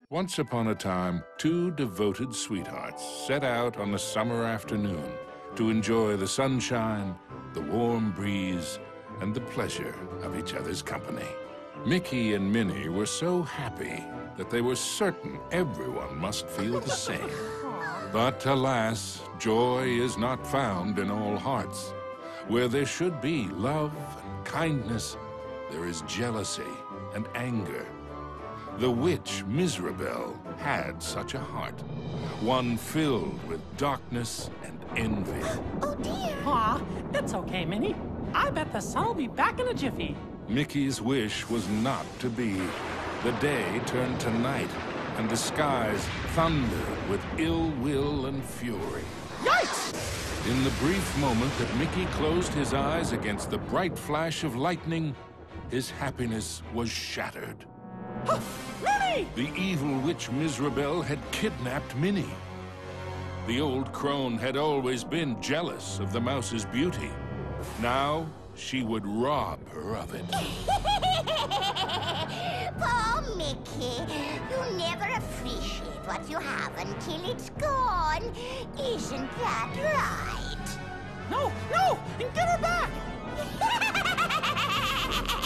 Once upon a time, two devoted sweethearts set out on a summer afternoon to enjoy the sunshine, the warm breeze, and the pleasure of each other's company. Mickey and Minnie were so happy that they were certain everyone must feel the same. But alas, joy is not found in all hearts. Where there should be love and kindness, there is jealousy and anger. The witch Miserabel had such a heart, one filled with darkness and envy. Oh dear! Aw, it's okay, Minnie. I bet the sun will be back in a jiffy. Mickey's wish was not to be. The day turned to night, and the skies thundered with ill will and fury. Yikes! In the brief moment that Mickey closed his eyes against the bright flash of lightning, his happiness was shattered. Minnie! The evil witch Miserabel had kidnapped Minnie. The old crone had always been jealous of the mouse's beauty. Now, she would rob her of it. Poor Mickey, you never appreciate what you have until it's gone. Isn't that right? No, no! Get her back!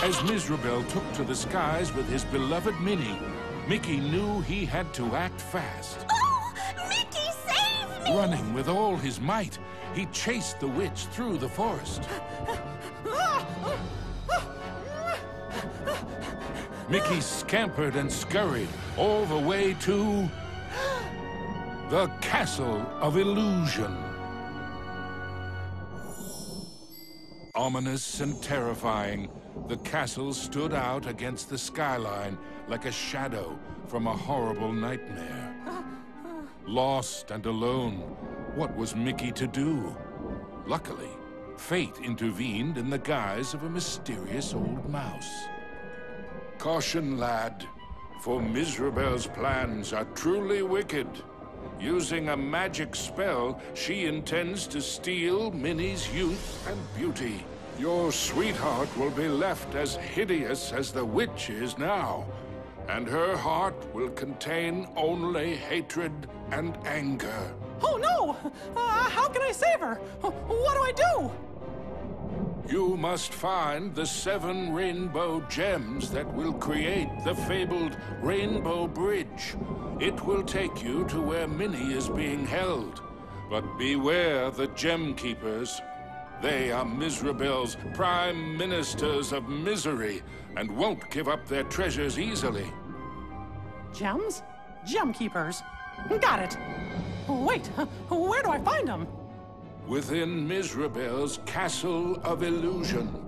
As Miserabel took to the skies with his beloved Minnie, Mickey knew he had to act fast. Oh, Mickey, save me! Running with all his might, he chased the witch through the forest. Mickey scampered and scurried all the way to the Castle of Illusion. Ominous and terrifying, the castle stood out against the skyline like a shadow from a horrible nightmare. Lost and alone, what was Mickey to do? Luckily, fate intervened in the guise of a mysterious old mouse. Caution, lad, for Miserabel's plans are truly wicked. Using a magic spell, she intends to steal Minnie's youth and beauty. Your sweetheart will be left as hideous as the witch is now, and her heart will contain only hatred and anger. Oh no! How can I save her? What do I do? You must find the 7 rainbow gems that will create the fabled Rainbow Bridge. It will take you to where Minnie is being held. But beware the gem keepers. They are Miserabel's prime ministers of misery and won't give up their treasures easily. Gems? Gem keepers. Got it. Wait, where do I find them? Within Miserabel's Castle of Illusion.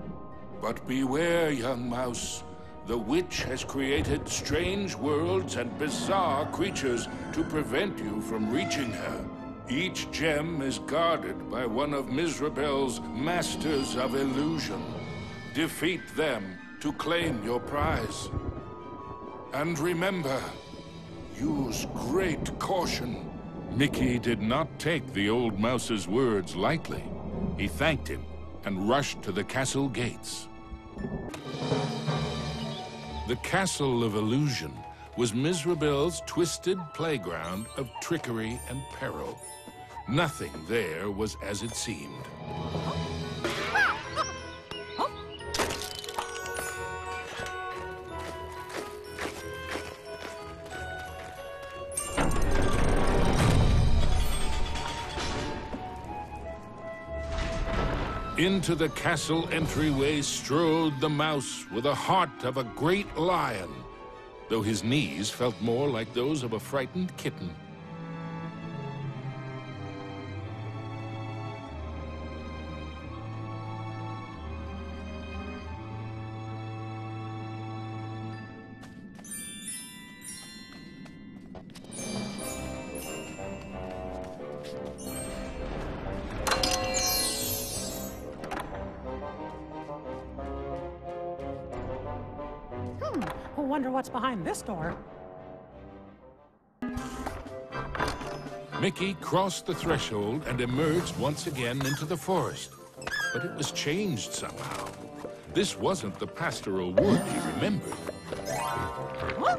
But beware, young mouse. The witch has created strange worlds and bizarre creatures to prevent you from reaching her. Each gem is guarded by one of Miserabel's Masters of Illusion. Defeat them to claim your prize. And remember, use great caution. Mickey did not take the old mouse's words lightly. He thanked him and rushed to the castle gates. The Castle of Illusion was Miserabel's twisted playground of trickery and peril. Nothing there was as it seemed. Into the castle entryway strode the mouse with the heart of a great lion, though his knees felt more like those of a frightened kitten. Wonder what's behind this door. Mickey crossed the threshold and emerged once again into the forest. But it was changed somehow. This wasn't the pastoral wood he remembered. Huh?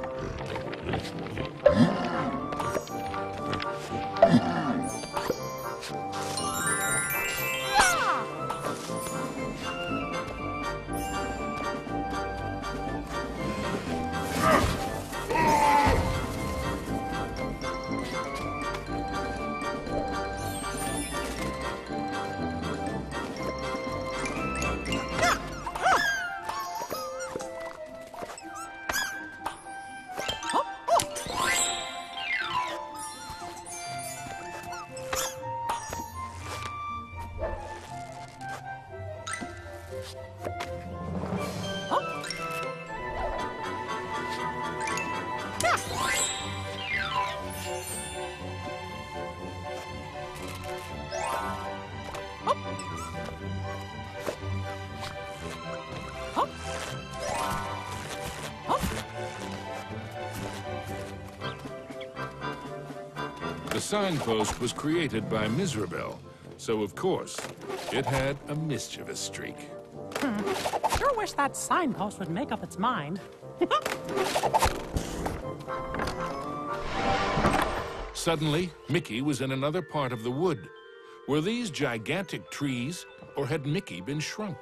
The signpost was created by Mizrabel, so of course, it had a mischievous streak. Sure wish that signpost would make up its mind. Suddenly, Mickey was in another part of the wood. Were these gigantic trees, or had Mickey been shrunk?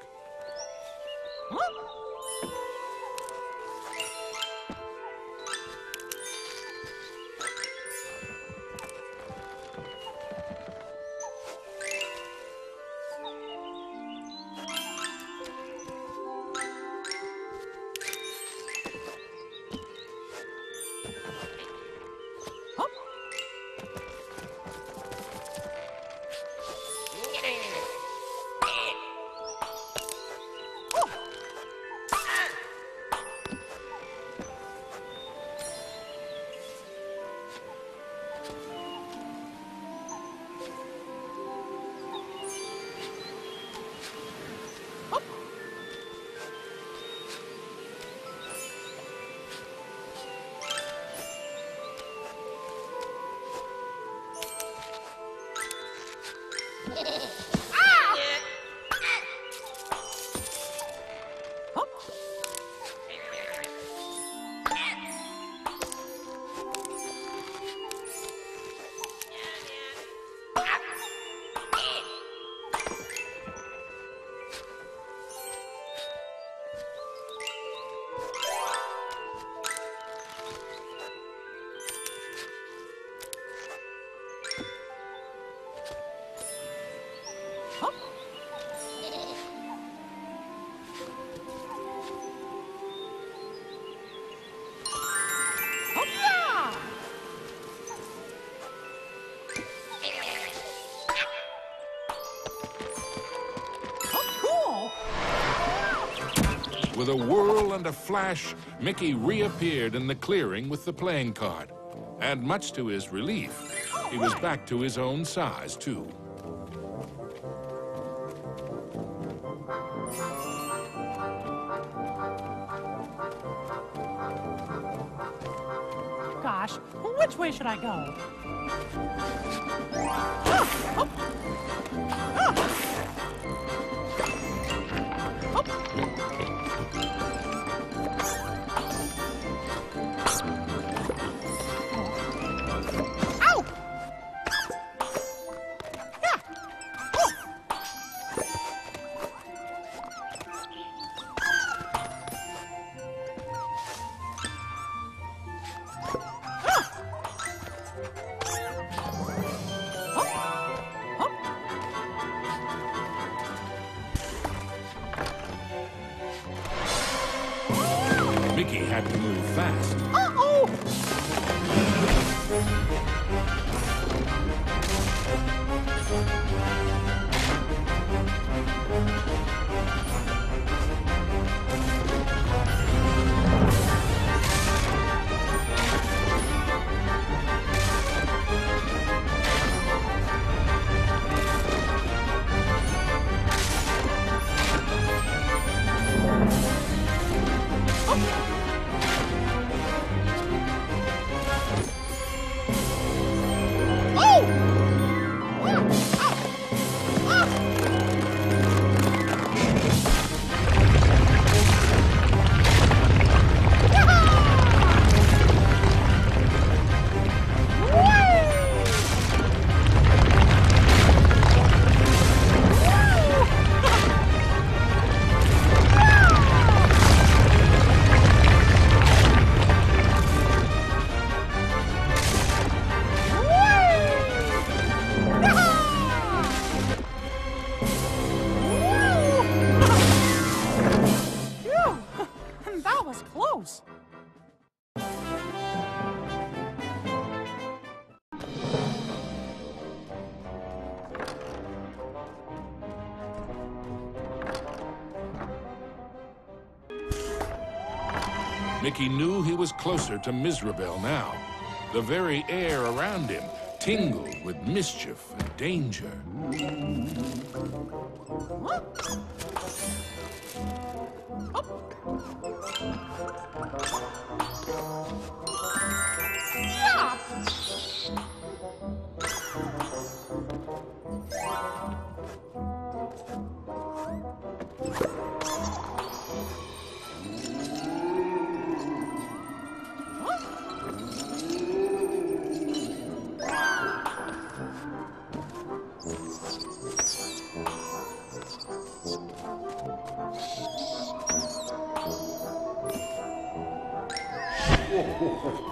With a whirl and a flash, Mickey reappeared in the clearing with the playing card. And much to his relief, he was back to his own size, too. Gosh, which way should I go? Mickey had to move fast. That was close. Mickey knew he was closer to Mizrabel now. The very air around him tingled with mischief and danger. All right!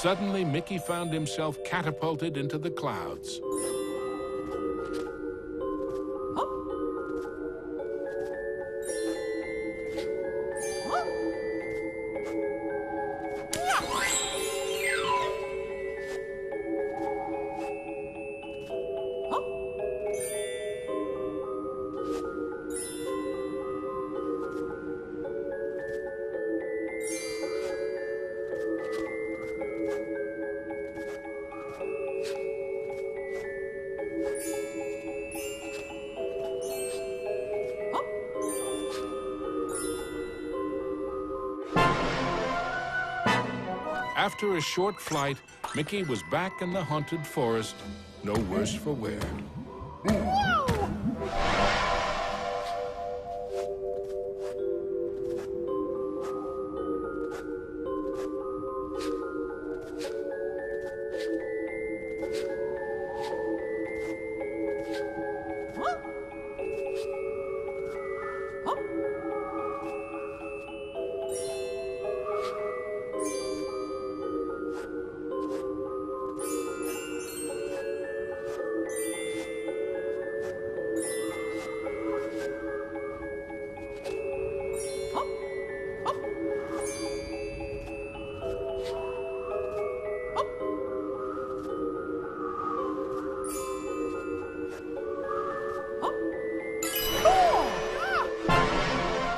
Suddenly, Mickey found himself catapulted into the clouds. After a short flight, Mickey was back in the haunted forest, no worse for wear.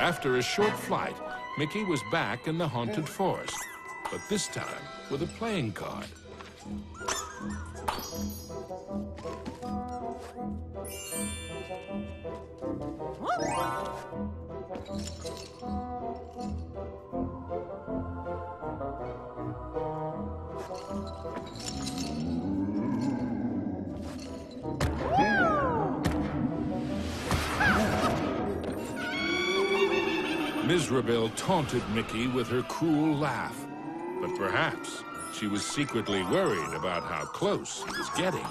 After a short flight, Mickey was back in the haunted forest, but this time with a playing card. Miserable taunted Mickey with her cruel laugh, but perhaps she was secretly worried about how close he was getting.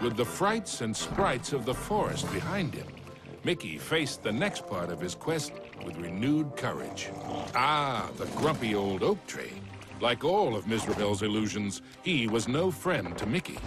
With the frights and sprites of the forest behind him, Mickey faced the next part of his quest with renewed courage. Ah, the grumpy old oak tree. Like all of Mizrabel's illusions, he was no friend to Mickey.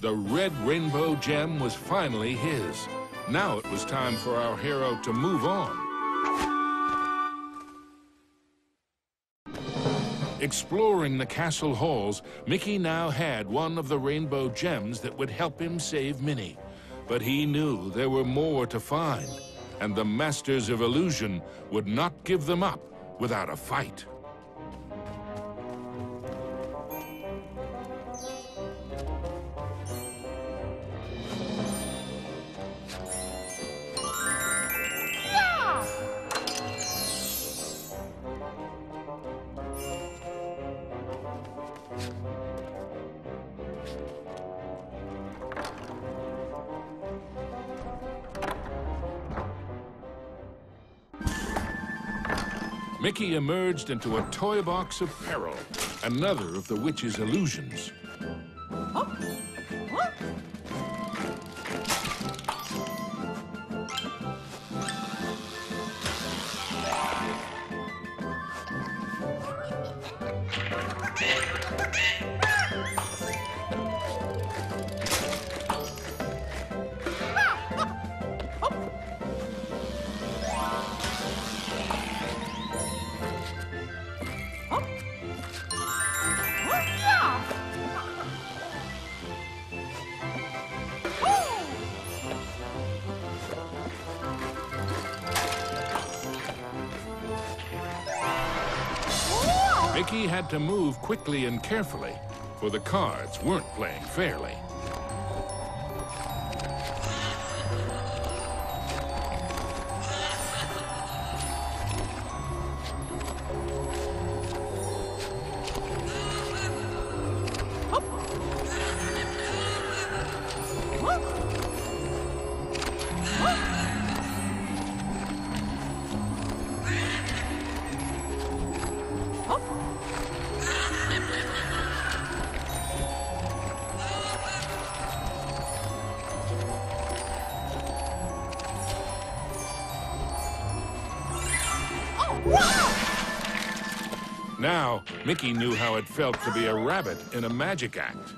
The red rainbow gem was finally his. Now it was time for our hero to move on. Exploring the castle halls, Mickey now had one of the rainbow gems that would help him save Minnie. But he knew there were more to find, and the Masters of Illusion would not give them up without a fight. Mickey emerged into a toy box of peril, another of the witch's illusions. Mickey had to move quickly and carefully, for the cards weren't playing fairly. Now, Mickey knew how it felt to be a rabbit in a magic act.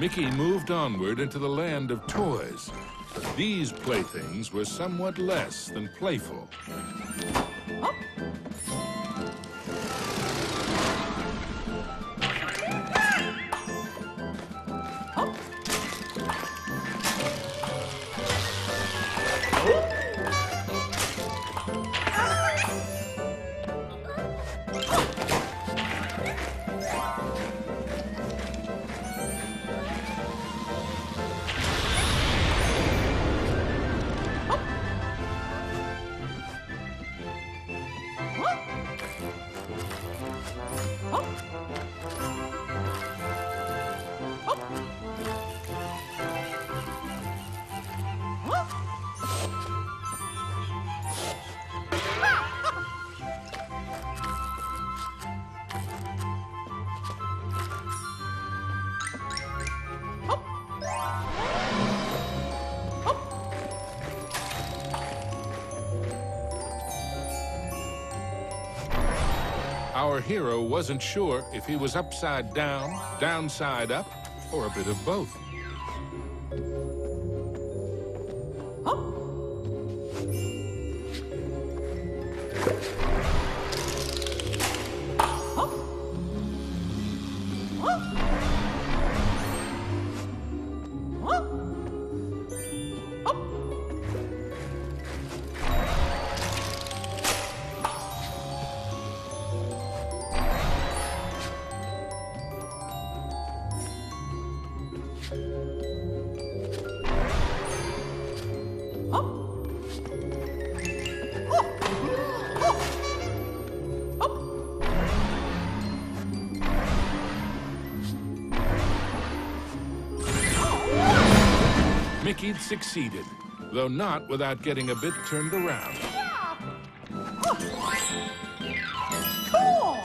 Mickey moved onward into the land of toys. These playthings were somewhat less than playful. Our hero wasn't sure if he was upside down, downside up, or a bit of both. Mickey'd succeeded, though not without getting a bit turned around. Cool!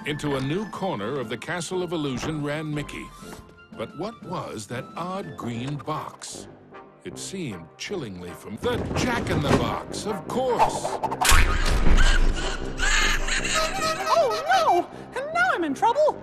Into a new corner of the Castle of Illusion ran Mickey. But what was that odd green box? It seemed chillingly familiar. The Jack-in-the-Box, of course! Oh no! And now I'm in trouble!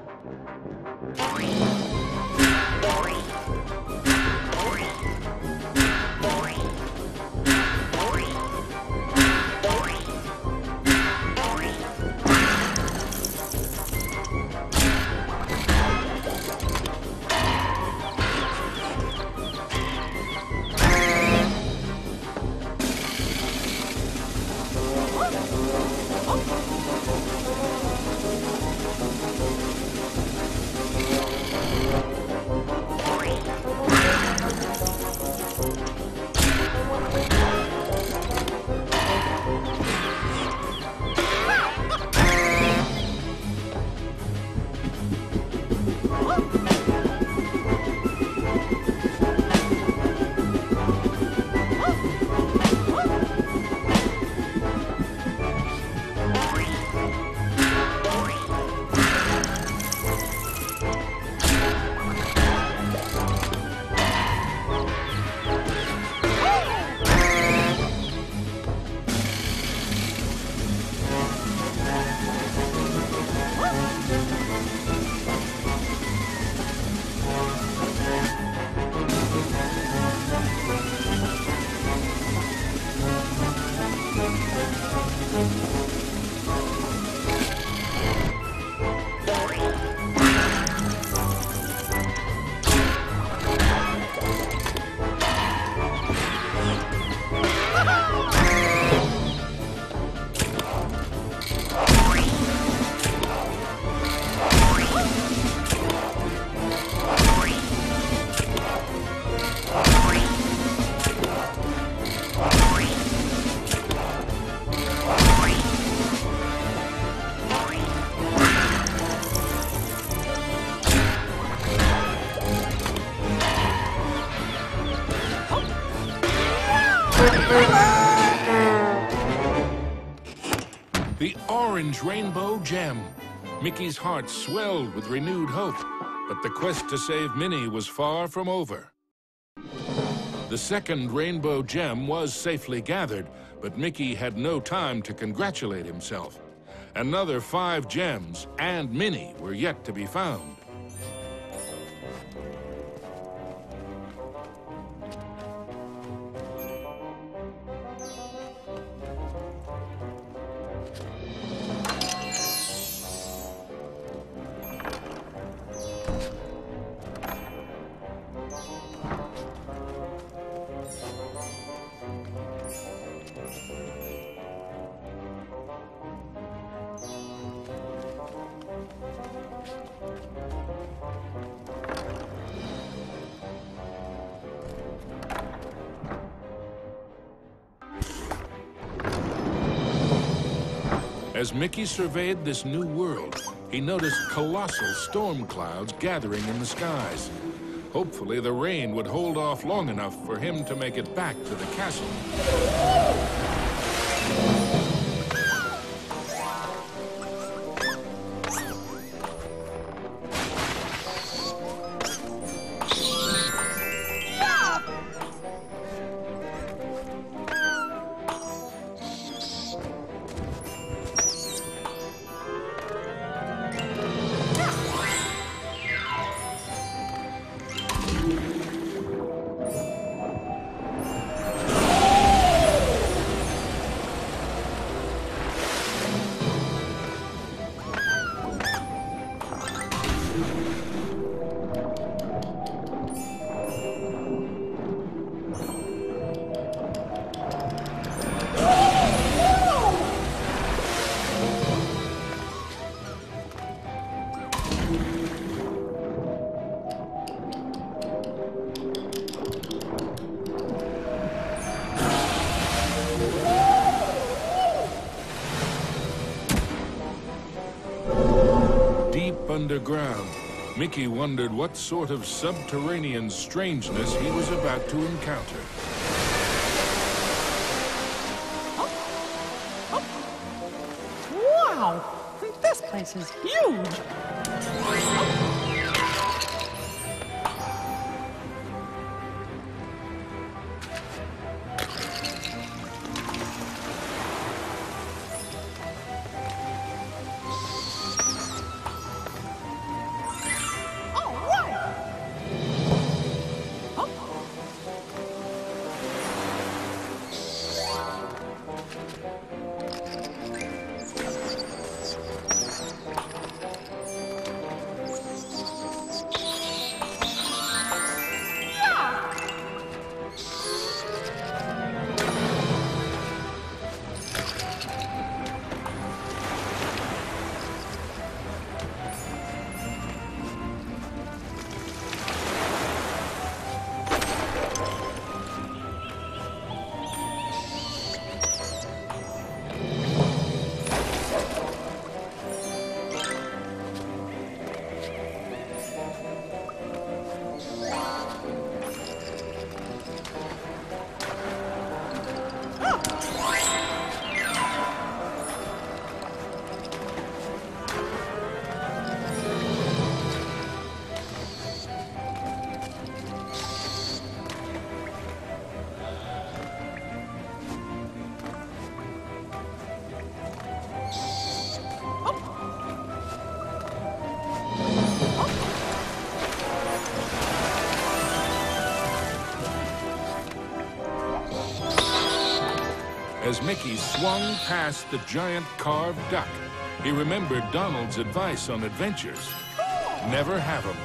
The orange rainbow gem. Mickey's heart swelled with renewed hope, but the quest to save Minnie was far from over. The second rainbow gem was safely gathered, but Mickey had no time to congratulate himself. Another 5 gems and Minnie were yet to be found. As Mickey surveyed this new world, he noticed colossal storm clouds gathering in the skies. Hopefully, the rain would hold off long enough for him to make it back to the castle. Underground, Mickey wondered what sort of subterranean strangeness he was about to encounter. Wow! This place is huge. As Mickey swung past the giant carved duck, he remembered Donald's advice on adventures. Never have 'em.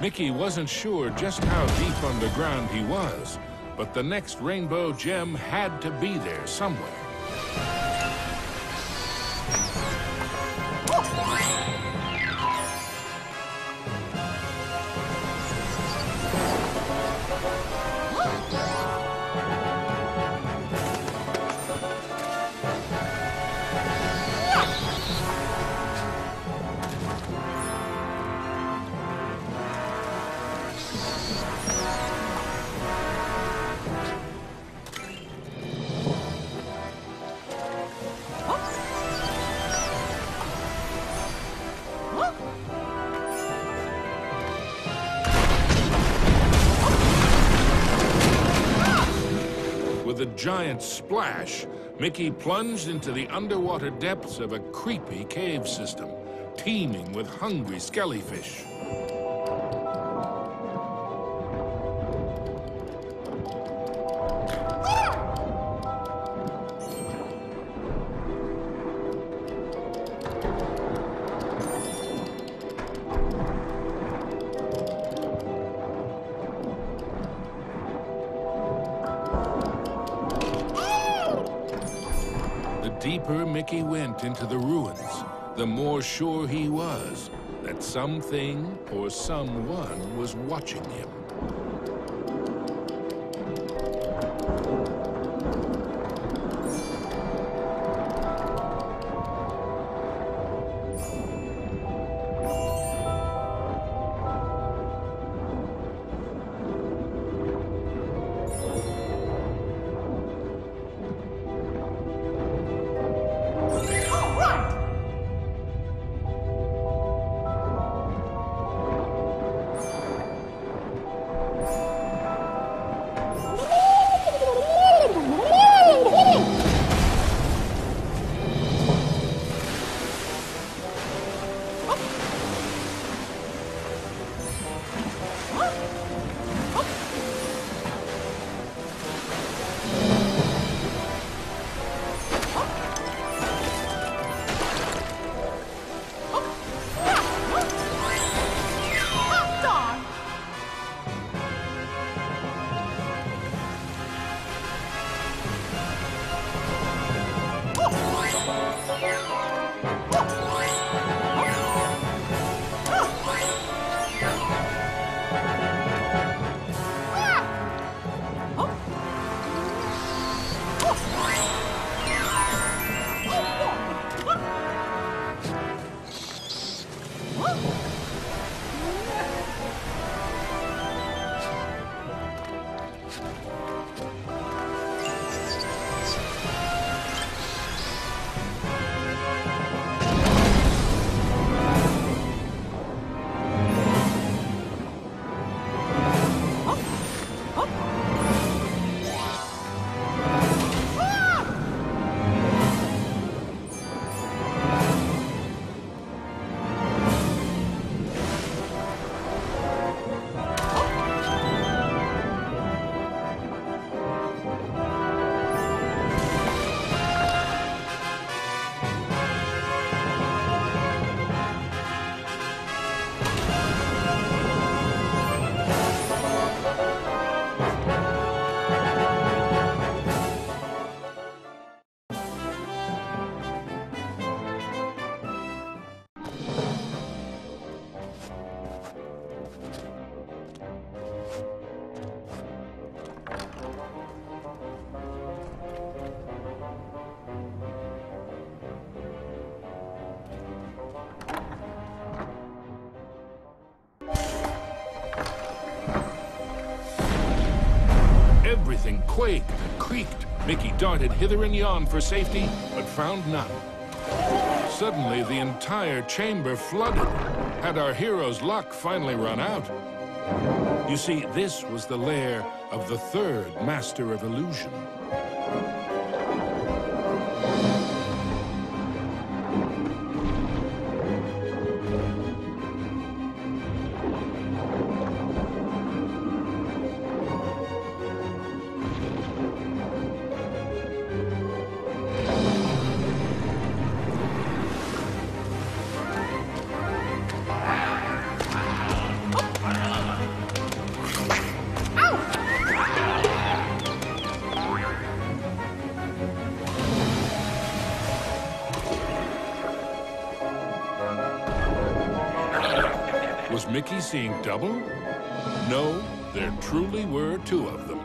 Mickey wasn't sure just how deep underground he was, but the next rainbow gem had to be there somewhere. With a giant splash, Mickey plunged into the underwater depths of a creepy cave system, teeming with hungry skellyfish. The deeper Mickey went into the ruins, the more sure he was that something or someone was watching him. Everything quaked and creaked. Mickey darted hither and yon for safety, but found none. Suddenly, the entire chamber flooded. Had our hero's luck finally run out? You see, this was the lair of the third Master of Illusion. Was Mickey seeing double? No, there truly were two of them.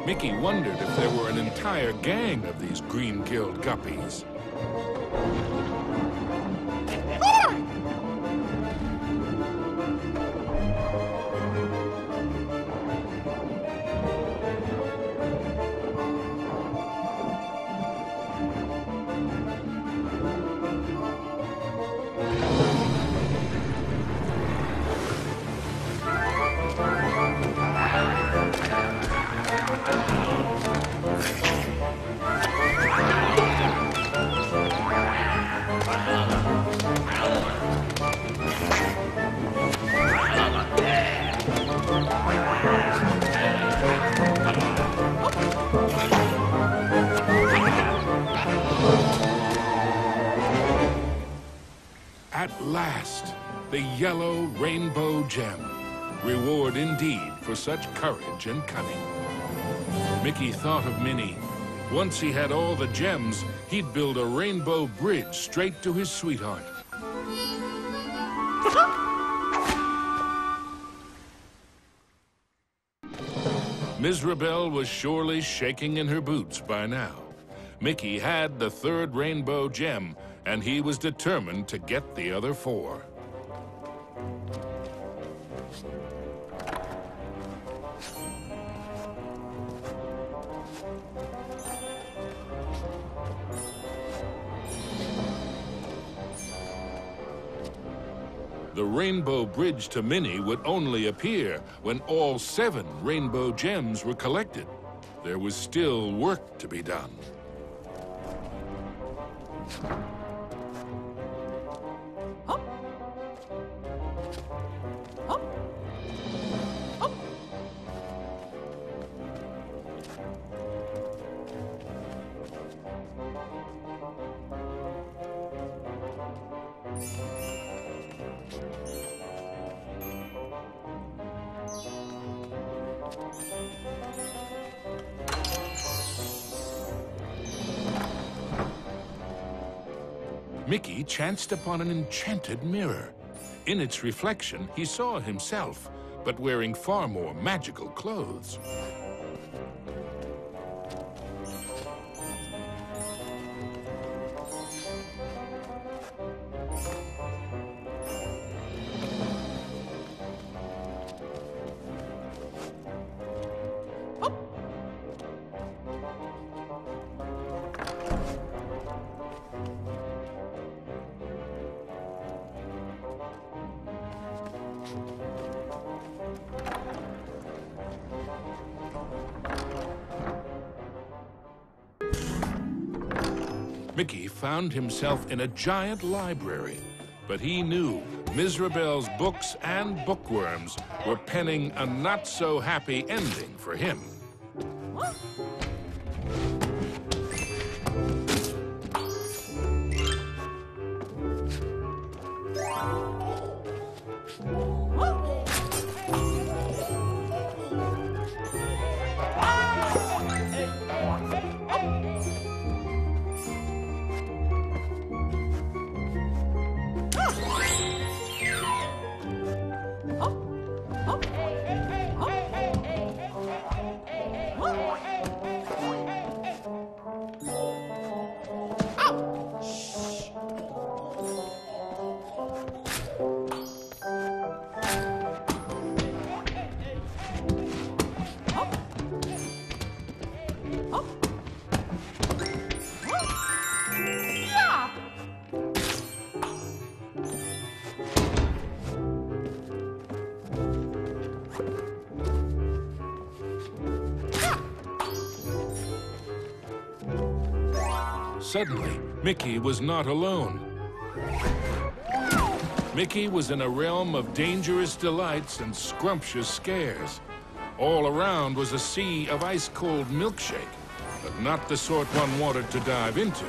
Mickey wondered if there were an entire gang of these green-killed guppies. At last, the yellow rainbow gem. Reward indeed for such courage and cunning. Mickey thought of Minnie. Once he had all the gems, he'd build a rainbow bridge straight to his sweetheart. Mizrabel was surely shaking in her boots by now. Mickey had the third rainbow gem, and he was determined to get the other four. The rainbow bridge to Minnie would only appear when all 7 rainbow gems were collected. There was still work to be done. Mickey chanced upon an enchanted mirror. In its reflection, he saw himself, but wearing far more magical clothes. Mickey found himself in a giant library, but he knew Mizrabel's books and bookworms were penning a not-so-happy ending for him. Suddenly, Mickey was not alone. Mickey was in a realm of dangerous delights and scrumptious scares. All around was a sea of ice-cold milkshake, but not the sort one wanted to dive into.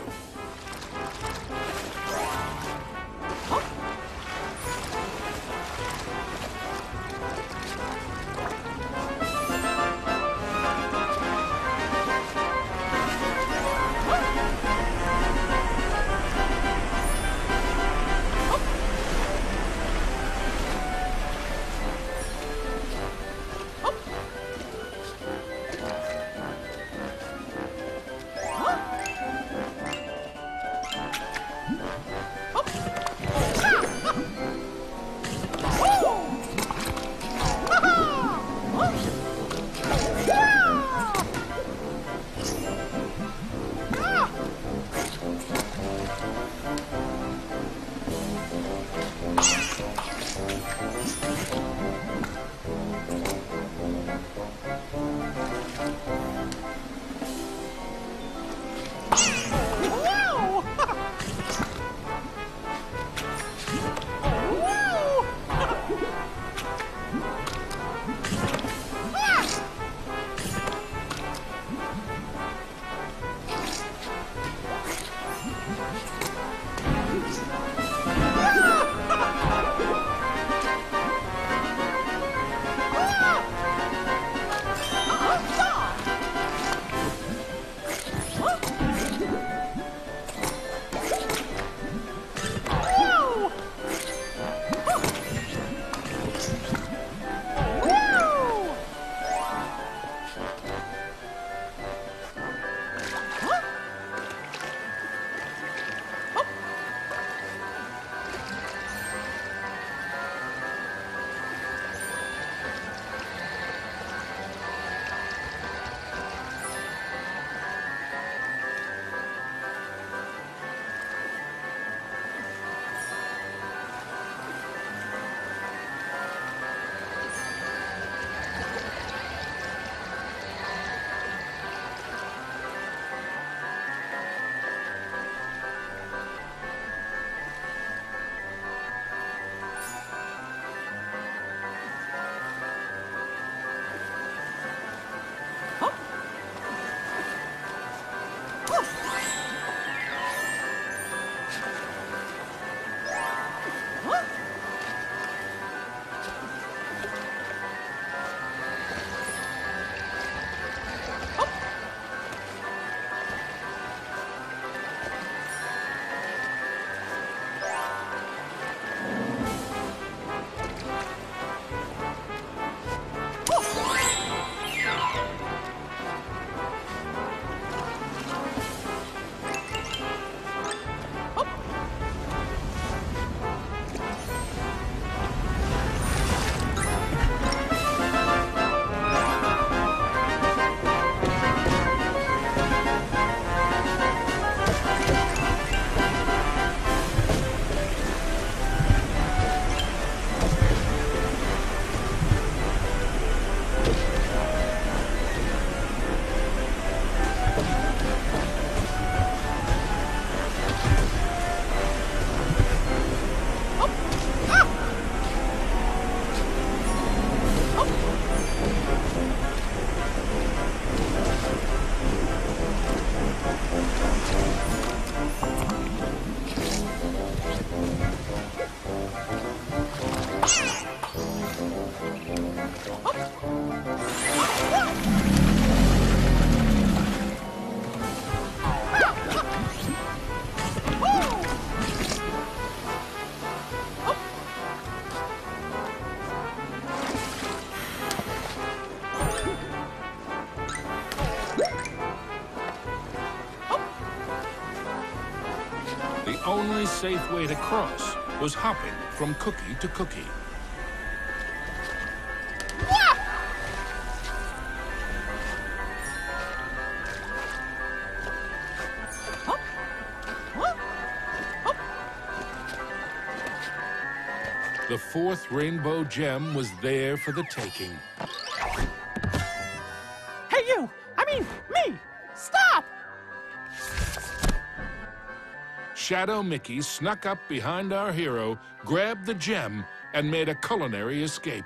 only safe way to cross was hopping from cookie to cookie. The fourth rainbow gem was there for the taking. Hey, you! I mean, me! Stop! Shadow Mickey snuck up behind our hero, grabbed the gem, and made a culinary escape.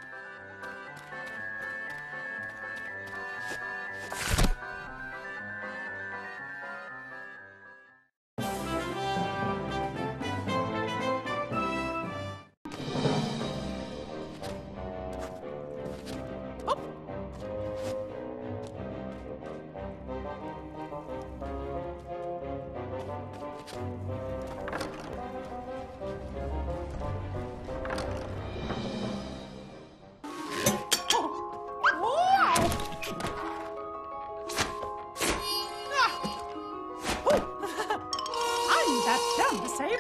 That gem to save me!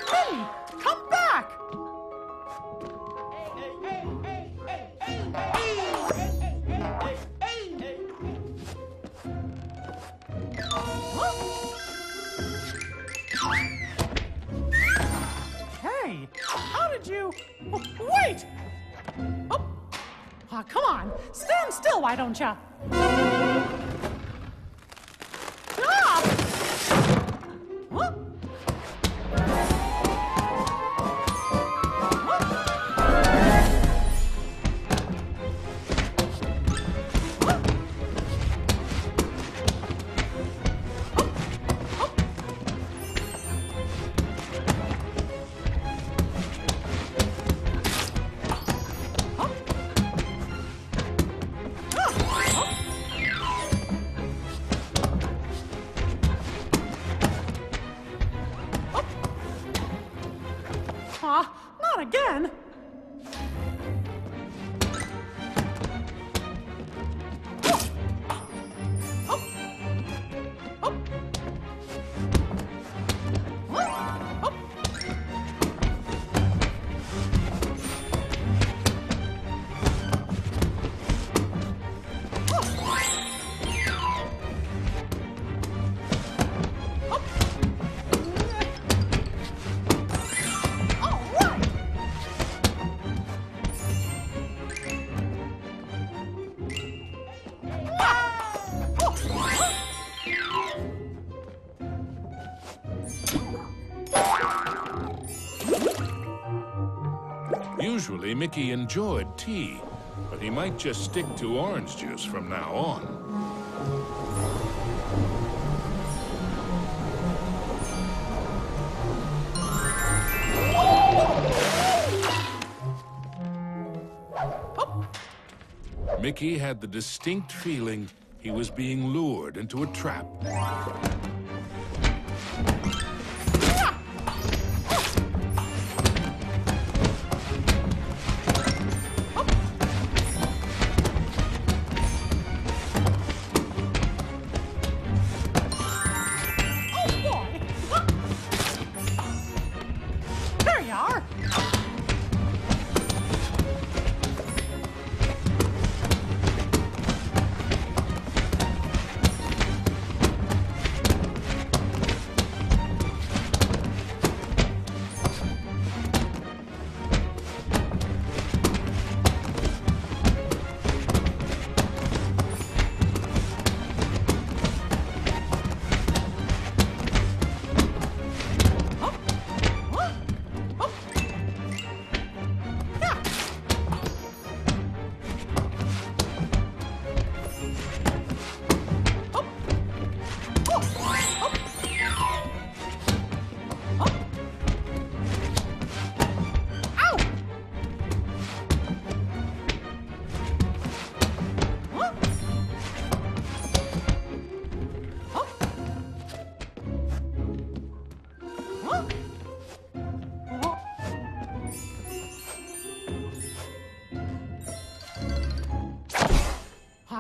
Come back! Hey, how did you... Oh, wait! Oh. Oh, come on, stand still, why don't ya? Stop! Huh? Not again! Usually, Mickey enjoyed tea, but he might just stick to orange juice from now on. Mickey had the distinct feeling he was being lured into a trap.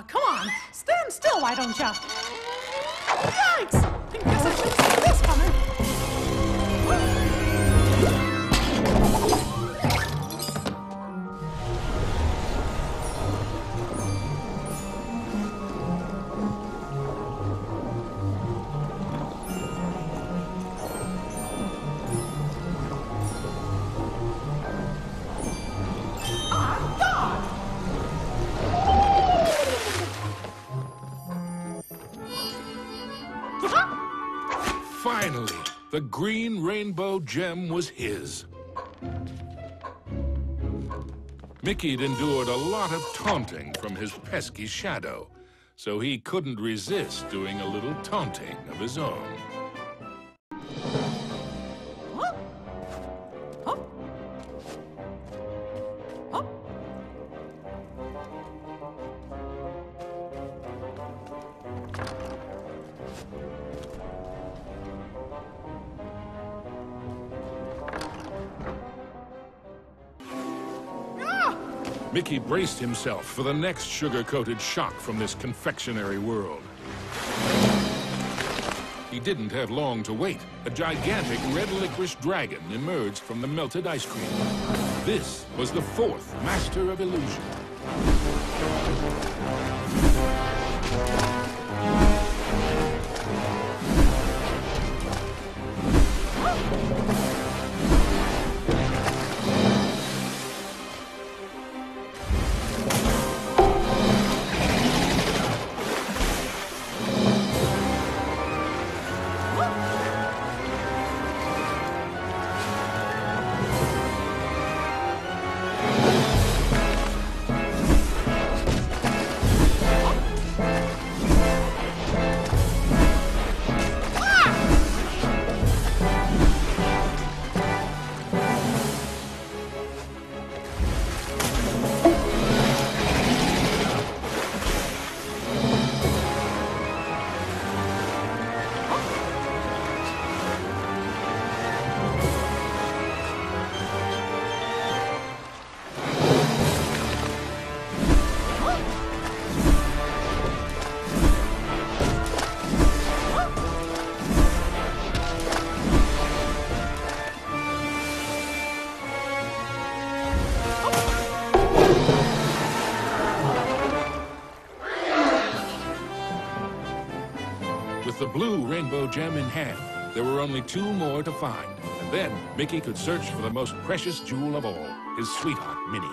Come on, stand still, why don't ya? Yikes! I guess I shouldn't see this coming. The green rainbow gem was his. Mickey'd endured a lot of taunting from his pesky shadow, so he couldn't resist doing a little taunting of his own. Mickey braced himself for the next sugar-coated shock from this confectionery world. He didn't have long to wait. A gigantic red licorice dragon emerged from the melted ice cream. This was the fourth master of illusion. With the blue rainbow gem in hand, there were only two more to find. And then Mickey could search for the most precious jewel of all, his sweetheart, Minnie.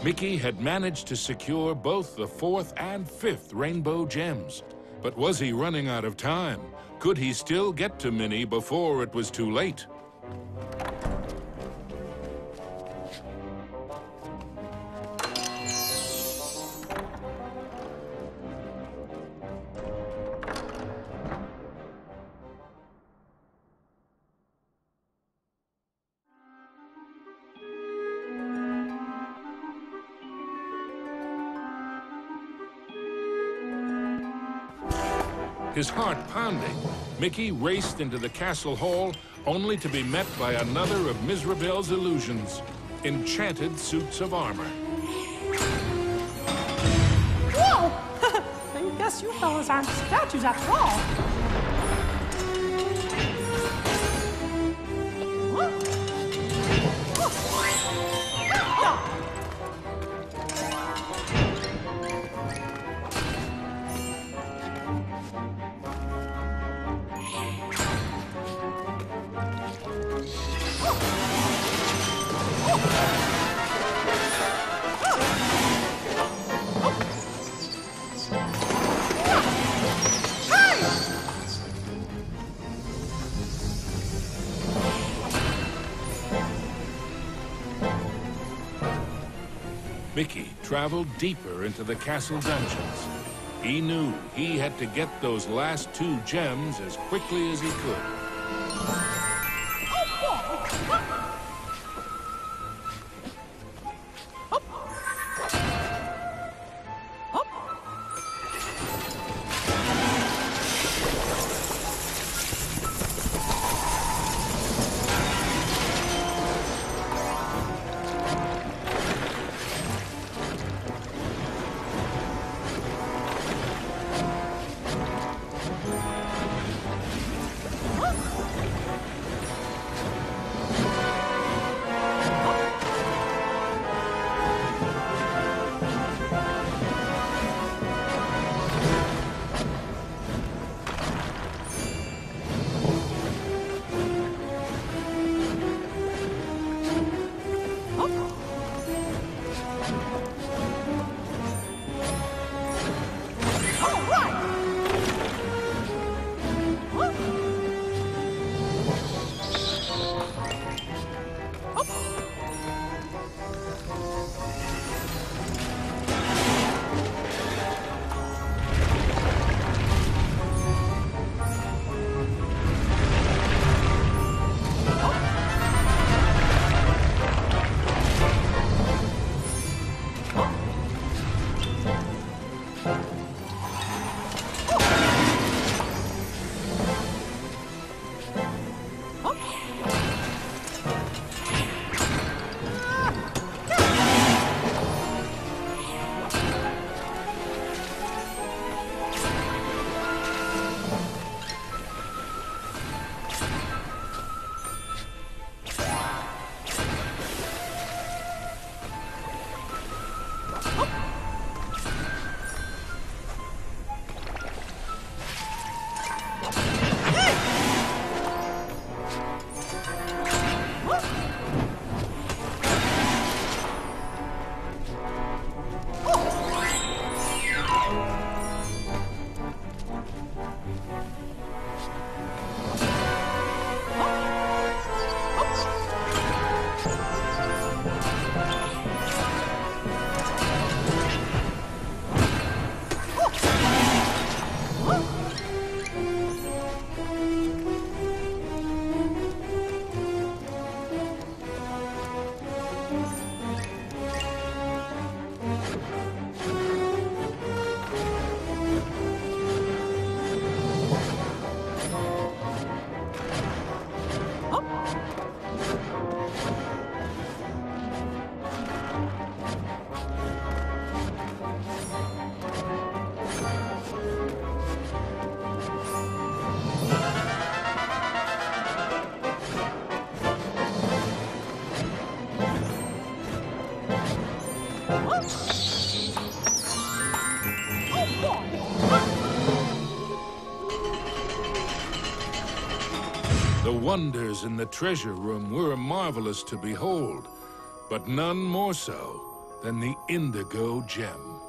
Mickey had managed to secure both the fourth and fifth rainbow gems. But was he running out of time? Could he still get to Minnie before it was too late? His heart pounding, Mickey raced into the castle hall only to be met by another of Mizrabel's illusions, enchanted suits of armor. Whoa! I guess you fellas aren't statues after all. Mickey traveled deeper into the castle dungeons. He knew he had to get those last two gems as quickly as he could. The wonders in the treasure room were marvelous to behold, but none more so than the indigo gem.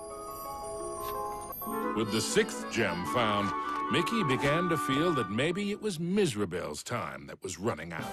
With the 6th gem found, Mickey began to feel that maybe it was Miserabel's time that was running out.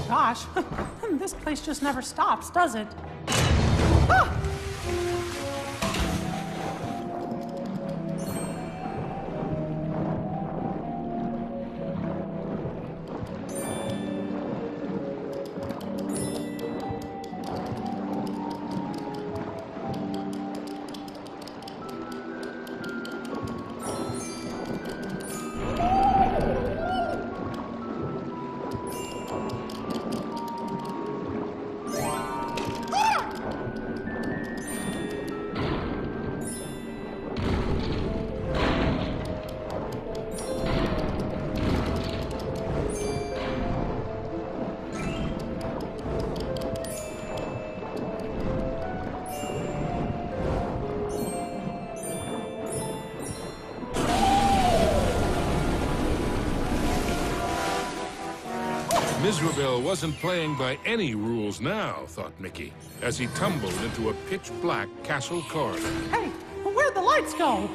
Gosh, this place just never stops, does it? Ah! Miserabel wasn't playing by any rules now, thought Mickey, as he tumbled into a pitch-black castle corridor. Hey, where'd the lights go?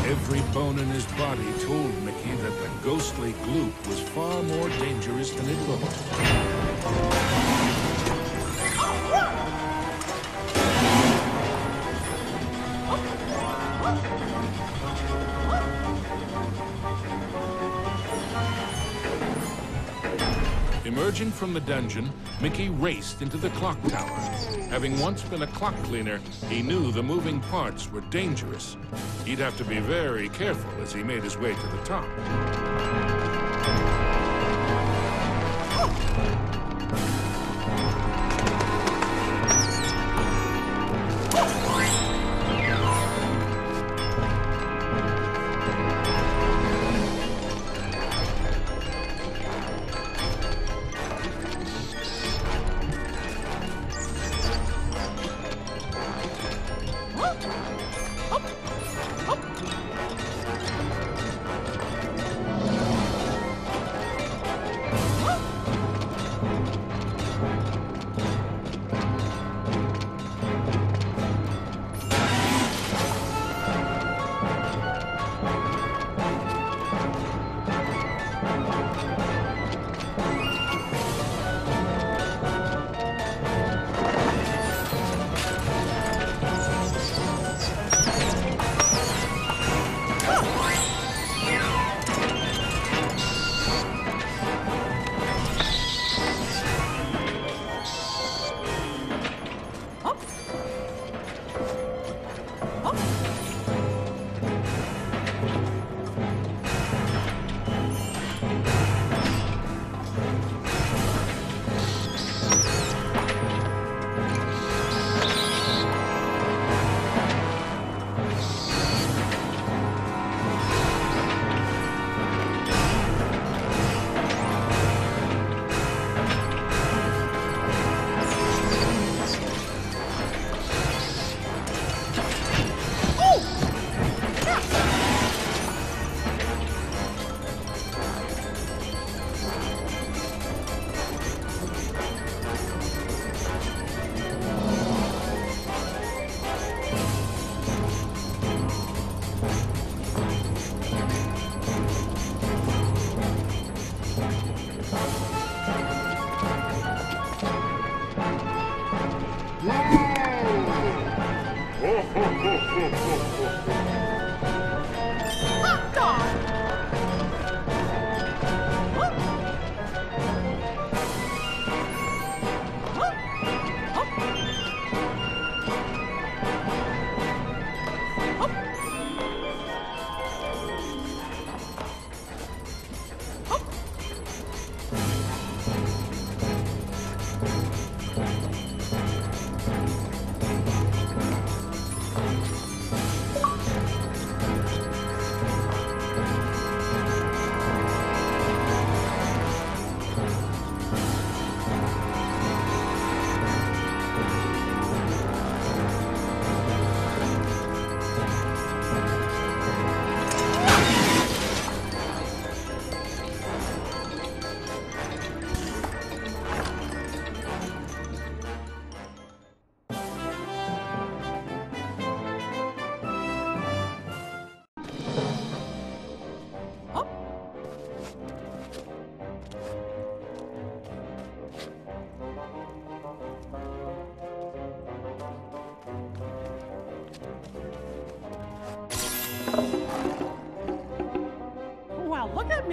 Every bone in his body told Mickey that the ghostly gloop was far more dangerous than it looked. Emerging from the dungeon, Mickey raced into the clock tower. Having once been a clock cleaner, he knew the moving parts were dangerous. He'd have to be very careful as he made his way to the top.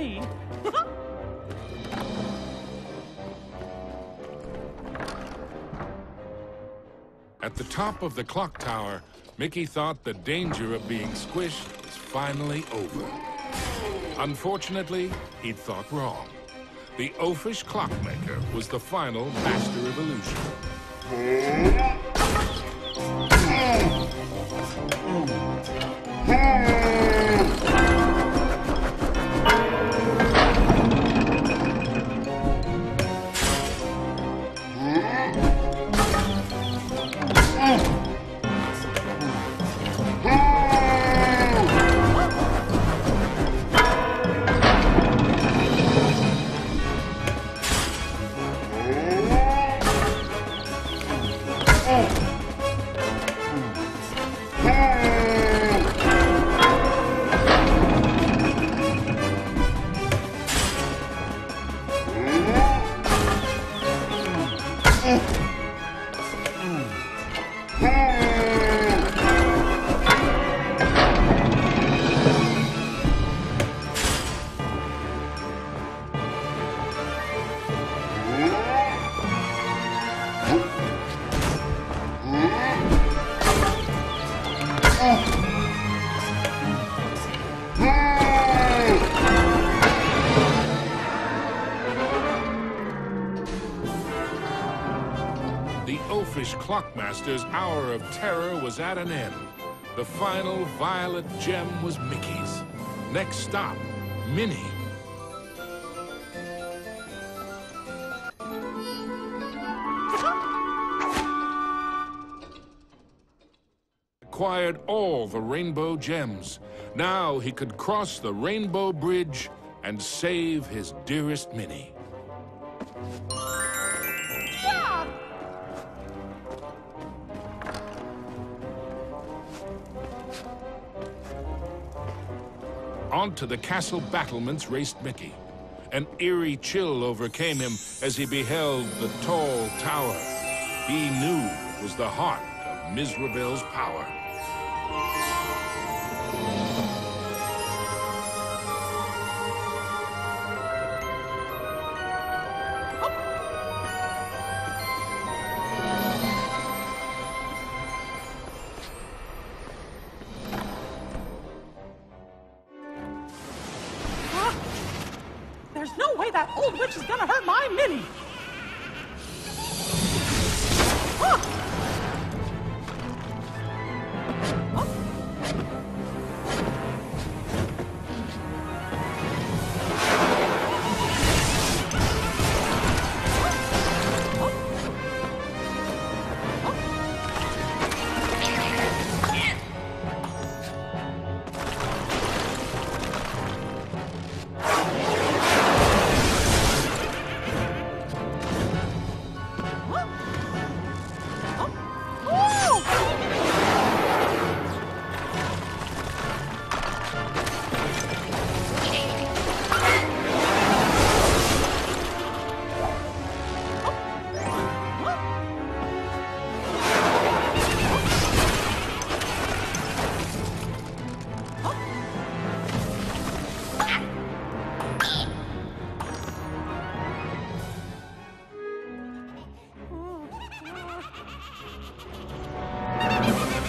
me. At the top of the clock tower, Mickey thought the danger of being squished was finally over. Unfortunately, he'd thought wrong. The oafish clockmaker was the final master of illusion. The oafish clockmaster's hour of terror was at an end. The final violet gem was Mickey's. Next stop, Minnie. Acquired all the rainbow gems. Now he could cross the rainbow bridge and save his dearest Minnie. Onto the castle battlements raced Mickey. An eerie chill overcame him as he beheld the tall tower. He knew it was the heart of Mizrabel's power. There's no way that old witch is gonna hurt my Minnie.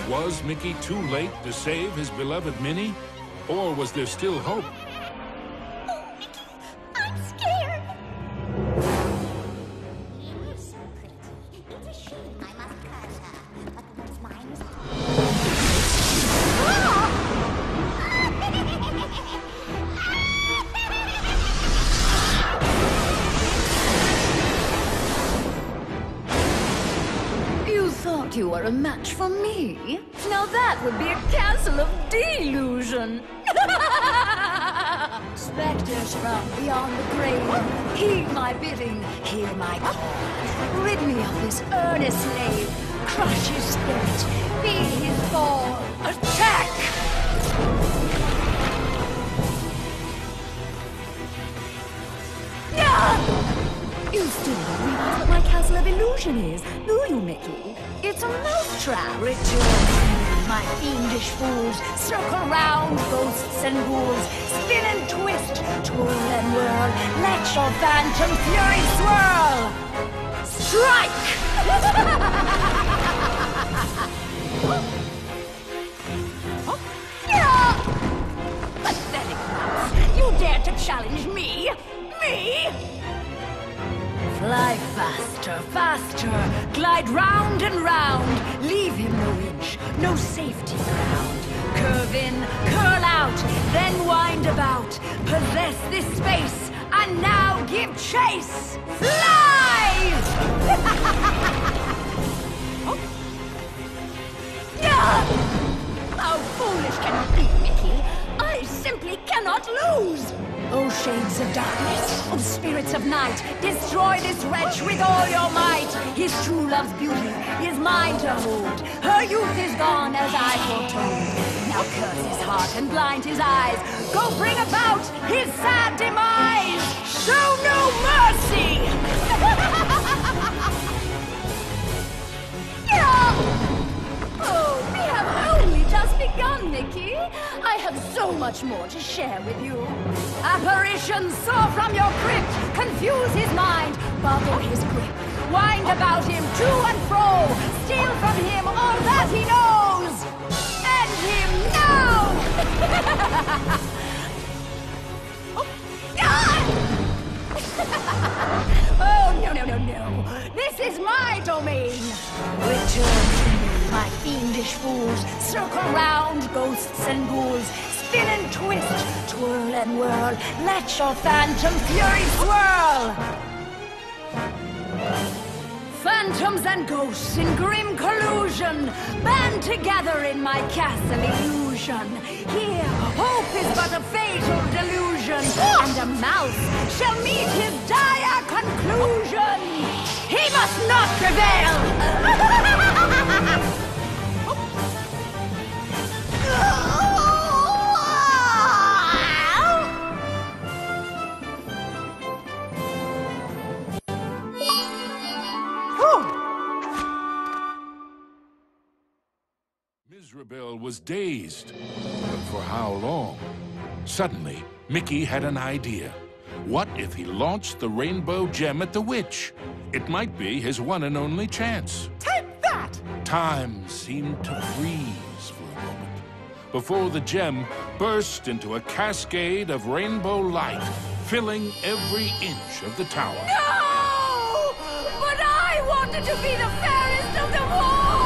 Was Mickey too late to save his beloved Minnie? Or was there still hope? Oh, Mickey, I'm scared. You're so pretty. It's a shame I must curse her. But what's mine is You thought you were a match for me? Now that would be a castle of delusion. Specters from beyond the grave, heed my bidding, hear my call. Rid me of this earnest slave, crush his spirit, be his fall. Attack! You still don't realize what my castle of illusion is, do you, Mickey? It's a mousetrap ritual. my fiendish fools. Circle round, ghosts and ghouls. Spin and twist, twirl and whirl. Let your phantom fury swirl. Strike! Pathetic mouse! You dare to challenge me? Me? Fly faster, faster, glide round and round. Leave him no inch, no safety ground. Curve in, curl out, then wind about. Possess this space, and now give chase. Fly! How foolish can you be, Mickey? I simply cannot lose! O shades of darkness, O spirits of night, destroy this wretch with all your might. His true love's beauty is mine to hold. Her youth is gone as I foretold. Now curse his heart and blind his eyes. Go bring about his sad demise. Show no mercy! Oh, we have only just begun, Mickey. I have so much more to share with you. Apparitions soar from your crypt, confuse his mind, bother his grip. Wind about him to and fro, steal from him all that he knows. End him now! Oh, no, no, no, no. This is my domain. Return to me, my fiendish fools. Circle round, ghosts and ghouls. Spin and twist, twirl and whirl. Let your phantom fury swirl. Phantoms and ghosts in grim collusion band together in my castle illusion. Here, hope is but a fatal delusion, and a mouse shall meet his dire conclusion. He must not prevail! Mizrabel was dazed, but for how long? Suddenly, Mickey had an idea. What if he launched the rainbow gem at the witch? It might be his one and only chance. Take that! Time seemed to freeze for a moment before the gem burst into a cascade of rainbow light, filling every inch of the tower. No! But I wanted to be the fairest of them all!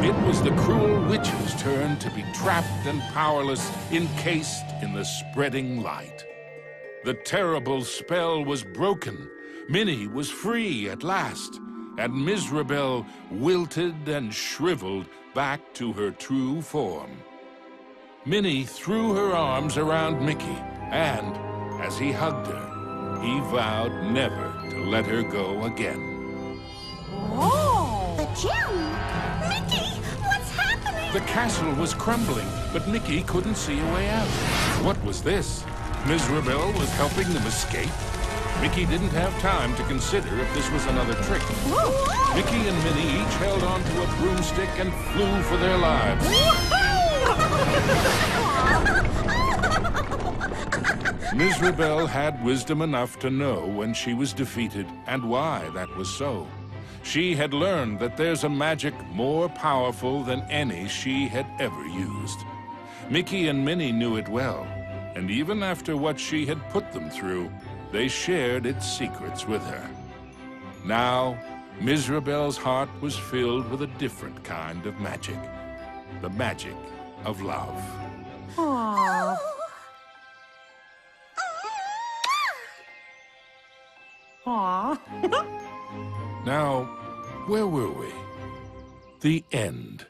It was the cruel witch's turn to be trapped and powerless, encased in the spreading light. The terrible spell was broken. Minnie was free at last, and Mizrabel wilted and shriveled back to her true form. Minnie threw her arms around Mickey, and as he hugged her, he vowed never to let her go again. Oh! The gem? Mickey, what's happening? The castle was crumbling, but Mickey couldn't see a way out. What was this? Mizrabel was helping them escape? Mickey didn't have time to consider if this was another trick. Mickey and Minnie each held onto a broomstick and flew for their lives. Mizrabel had wisdom enough to know when she was defeated and why that was so. She had learned that there's a magic more powerful than any she had ever used. Mickey and Minnie knew it well, and even after what she had put them through, they shared its secrets with her. Now, Mizrabel's heart was filled with a different kind of magic. The magic of love. Aww. Aww. Now, where were we? The end.